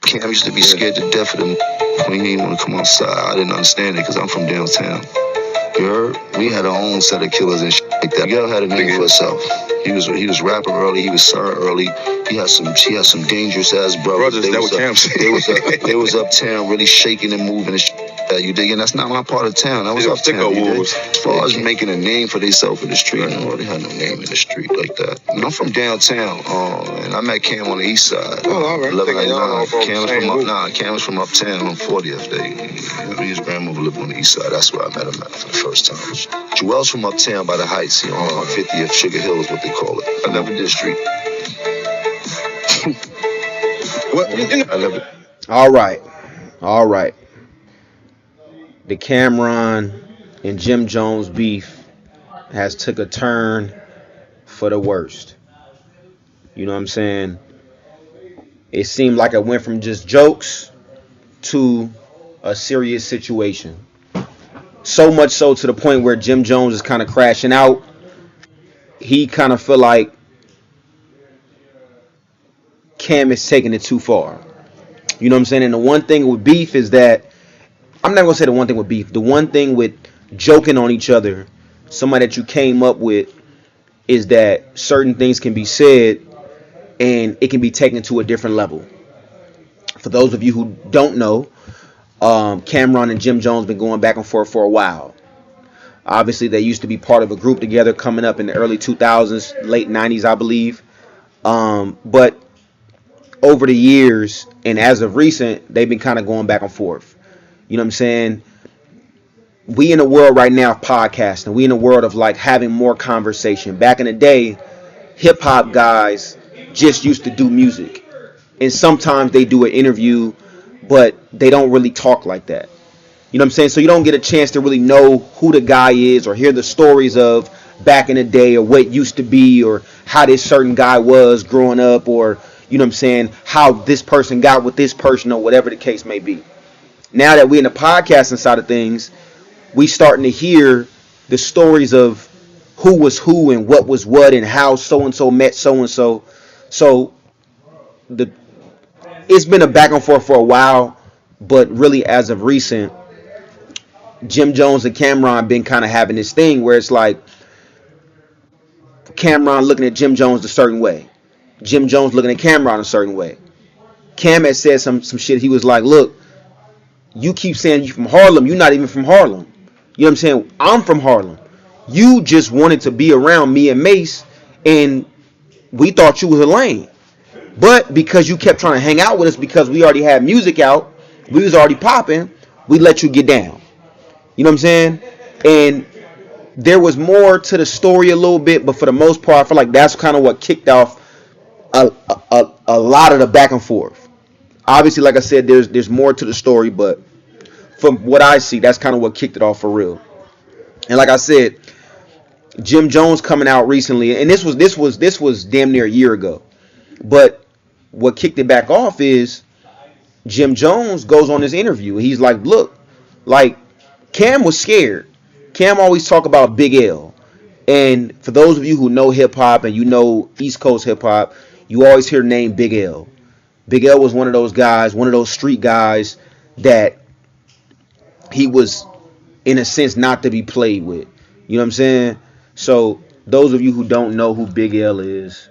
Cam used to be scared to death of them when he didn't want to come outside. I didn't understand it because I'm from downtown. You heard? We had our own set of killers and shit like that. Miguel had a name for himself. He was rapping early. He was sir early. He had some dangerous ass brothers. They was uptown really shaking and moving and shit. You dig? And that's not my part of town. I was uptown. As far as making a name for themselves in the street, I don't really have no name in the street like that. And I'm from downtown, and I met Cam on the east side. Oh, all right. Cam was from uptown on 40th. His grandmother lived on the east side. That's where I met him at for the first time. Joel's from uptown by the Heights, on 50th, Sugar Hill is what they call it. I never did street. All right. The Camron and Jim Jones beef has took a turn for the worst. You know what I'm saying? It seemed like it went from just jokes to a serious situation. So much so to the point where Jim Jones is kind of crashing out. He kind of feel like Cam is taking it too far. You know what I'm saying? And the one thing with beef is that, I'm not going to say the one thing with beef. The one thing with joking on each other, somebody that you came up with, is that certain things can be said and it can be taken to a different level. For those of you who don't know, Camron and Jim Jones been going back and forth for a while. Obviously, they used to be part of a group together coming up in the early 2000s, late 90s, I believe. But over the years, and as of recent, they've been kind of going back and forth. You know what I'm saying? We in a world right now of podcasting. We in a world of like having more conversation. Back in the day, hip hop guys just used to do music. And sometimes they do an interview, but they don't really talk like that. You know what I'm saying? So you don't get a chance to really know who the guy is or hear the stories of back in the day or what used to be or how this certain guy was growing up or, you know what I'm saying, how this person got with this person or whatever the case may be. Now that we're in the podcasting side of things, we starting to hear the stories of who was who and what was what and how so-and-so met so-and-so. So it's been a back and forth for a while, but really as of recent, Jim Jones and Camron been kind of having this thing where it's like Camron looking at Jim Jones a certain way. Jim Jones looking at Camron a certain way. Cam had said some shit. He was like, look, you keep saying you from Harlem. You're not even from Harlem. You know what I'm saying? I'm from Harlem. You just wanted to be around me and Mace, and we thought you was a lame. But because you kept trying to hang out with us because we already had music out, we was already popping, we let you get down. You know what I'm saying? And there was more to the story a little bit, but for the most part, I feel like that's kind of what kicked off a lot of the back and forth. Obviously, like I said, there's more to the story, but from what I see, that's kind of what kicked it off for real. And like I said, Jim Jones coming out recently, and this was damn near a year ago. But what kicked it back off is Jim Jones goes on this interview. He's like, look, like Cam was scared. Cam always talk about Big L. And for those of you who know hip hop and you know East Coast hip hop, you always hear the name Big L. Big L was one of those guys, one of those street guys that he was, in a sense, not to be played with. You know what I'm saying? So those of you who don't know who Big L is,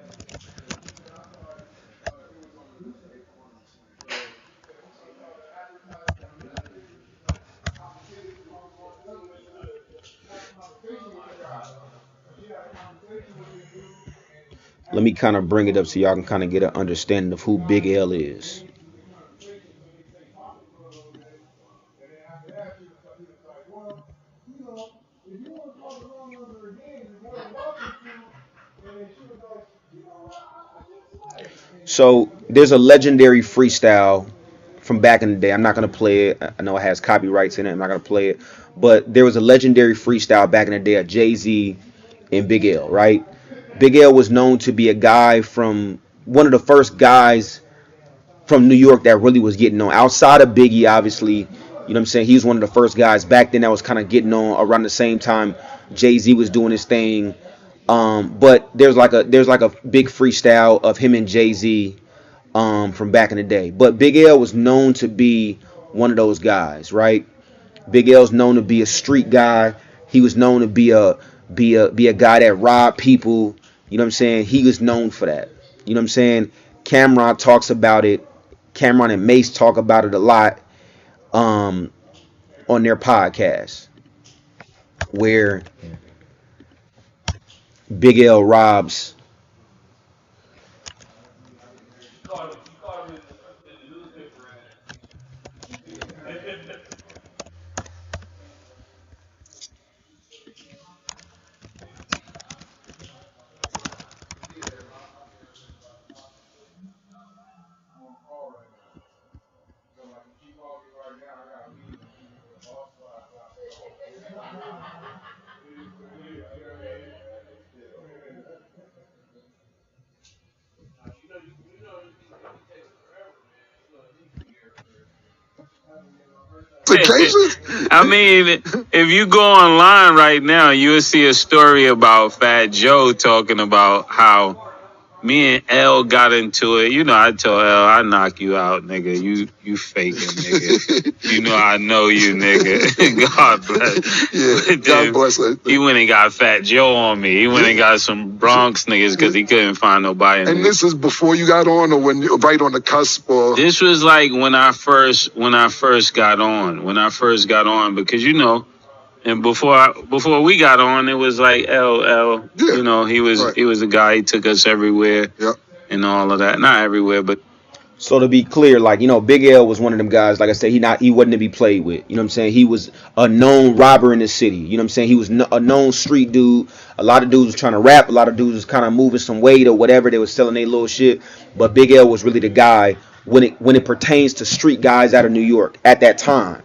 let me kind of bring it up so y'all can kind of get an understanding of who Big L is. So there's a legendary freestyle from back in the day. I'm not going to play it. I know it has copyrights in it. I'm not going to play it. But there was a legendary freestyle back in the day of Jay-Z and Big L, right? Big L was known to be a guy from one of the first guys from New York that really was getting on. Outside of Biggie, obviously, you know what I'm saying? He was one of the first guys back then that was kind of getting on around the same time Jay-Z was doing his thing. But there's like a big freestyle of him and Jay-Z from back in the day. But Big L was known to be one of those guys, right? Big L's known to be a street guy. He was known to be a guy that robbed people. You know what I'm saying? He was known for that. You know what I'm saying? Camron talks about it. Camron and Mace talk about it a lot um, on their podcast, where Big L robs. I mean, if you go online right now, you will see a story about Fat Joe talking about how me and L got into it. You know, I told L, I knock you out, nigga. You faking, nigga. You know I know you, nigga. God bless. Yeah, God bless. He went and got Fat Joe on me. He went and got some Bronx niggas because he couldn't find nobody. And this is before you got on, or when you right on the cusp, or this was like when I first got on. When I first got on, because you know. And before we got on, it was like LL. Yeah, you know, he was a guy. He took us everywhere, and all of that. Not everywhere, but. So to be clear, like, you know, Big L was one of them guys. Like I said, he wasn't to be played with. You know what I'm saying? He was a known robber in the city. You know what I'm saying? He was a known street dude. A lot of dudes was trying to rap. A lot of dudes was kind of moving some weight or whatever. They was selling their little shit. But Big L was really the guy when it pertains to street guys out of New York at that time.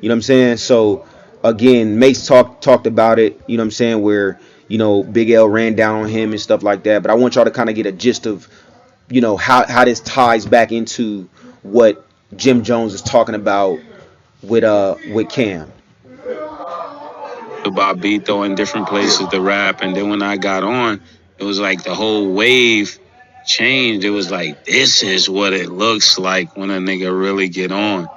You know what I'm saying? So again, Mace talked about it. You know what I'm saying? Where, you know, Big L ran down on him and stuff like that. But I want y'all to kind of get a gist of, you know, how this ties back into what Jim Jones is talking about with Cam. About Beto in different places to rap, and then when I got on, it was like the whole wave changed. It was like, this is what it looks like when a nigga really get on.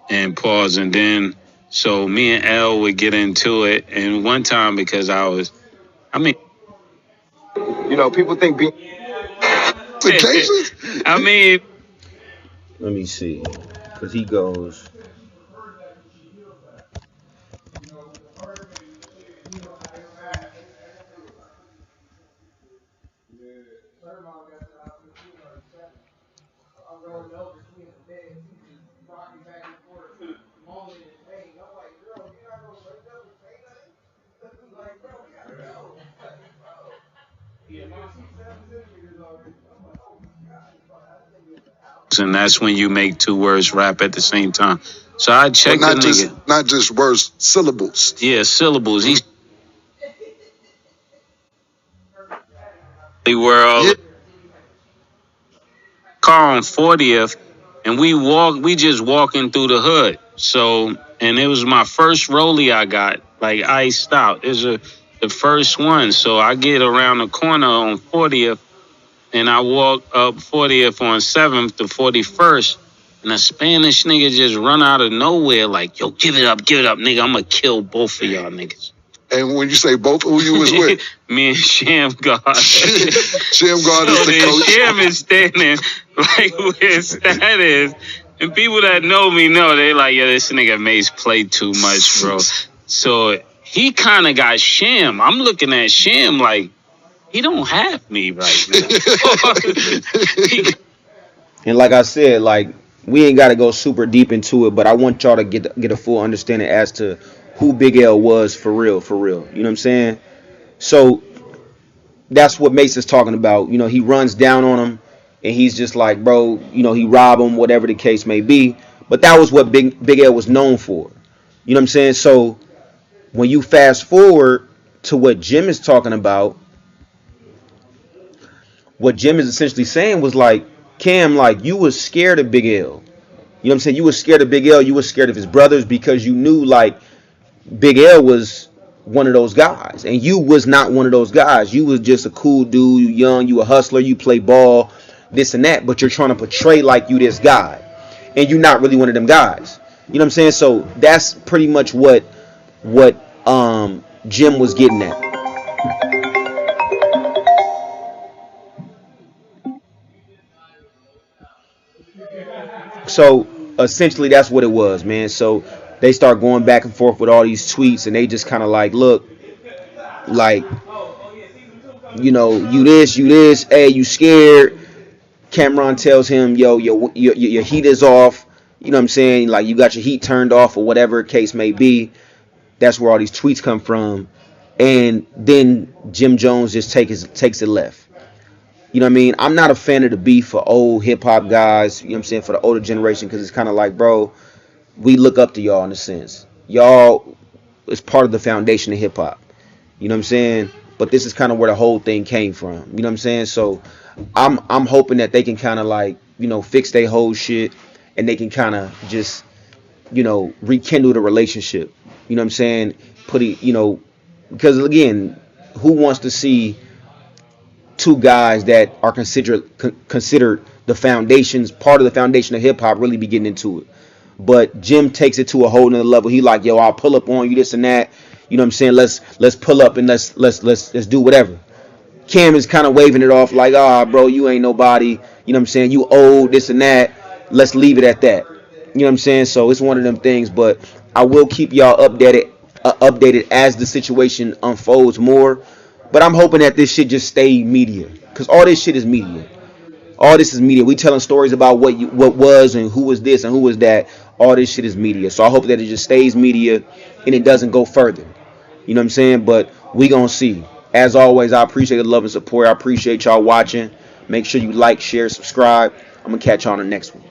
And pause, and then so me and L would get into it, and one time because you know, people think I mean, let me see, because he goes. and that's when you make two words rap at the same time. So I checked the nigga. Not just words, syllables. Yeah, syllables. He's world. Yeah. Car on 40th, and we just walking through the hood. So, and it was my first rollie I got, like iced out. It was the first one. So I get around the corner on 40th, and I walk up 40th on 7th to 41st, and a Spanish nigga just run out of nowhere like, yo, give it up, nigga. I'm gonna kill both of y'all niggas. And when you say both, who you was with? Me and Sham God. Sham God is the coach. Sham is standing like where Stat is. And people that know me know, they like, yeah, this nigga Mace play too much, bro. So he kind of got Sham. I'm looking at Sham like, he don't have me right now. And like I said, like, we ain't got to go super deep into it, but I want y'all to get a full understanding as to who Big L was for real. You know what I'm saying? So that's what Mace is talking about. You know, he runs down on him, and he's just like, bro, you know, he robbed him, whatever the case may be. But that was what Big L was known for. You know what I'm saying? So when you fast forward to what Jim is talking about, what Jim is essentially saying was like, Cam, like, you was scared of Big L. You know what I'm saying? You was scared of Big L. You was scared of his brothers because you knew, like, Big L was one of those guys, and you was not one of those guys. You was just a cool dude. You young, you a hustler, you play ball, this and that, but you're trying to portray like you this guy, and you're not really one of them guys. You know what I'm saying? So that's pretty much what Jim was getting at. So essentially, that's what it was, man. So they start going back and forth with all these tweets, and they just kind of like, look, like, you this, hey, you scared. Camron tells him, yo, your heat is off. You know what I'm saying? Like, you got your heat turned off or whatever case may be. That's where all these tweets come from. And then Jim Jones just takes it left. You know what I mean? I'm not a fan of the beef for old hip hop guys, you know what I'm saying, for the older generation, because it's kind of like, bro, we look up to y'all in a sense. Y'all is part of the foundation of hip hop. You know what I'm saying? But this is kind of where the whole thing came from. You know what I'm saying? So I'm hoping that they can kind of like, fix their whole shit, and they can kind of just, rekindle the relationship. You know what I'm saying? Put it, because again, who wants to see two guys that are considered the foundations, part of the foundation of hip hop, really be getting into it? But Jim takes it to a whole nother level. He like, yo, I'll pull up on you, this and that. You know what I'm saying? Let's pull up and let's do whatever. Cam is kind of waving it off like, bro, you ain't nobody. You know what I'm saying? You old, this and that. Let's leave it at that. You know what I'm saying? So it's one of them things. But I will keep y'all updated as the situation unfolds more. But I'm hoping that this shit just stay media, because all this shit is media. All this is media. We telling stories about what was and who was this and who was that. All this shit is media. So I hope that it just stays media and it doesn't go further. You know what I'm saying? But we gonna see. As always, I appreciate the love and support. I appreciate y'all watching. Make sure you like, share, subscribe. I'm gonna catch y'all on the next one.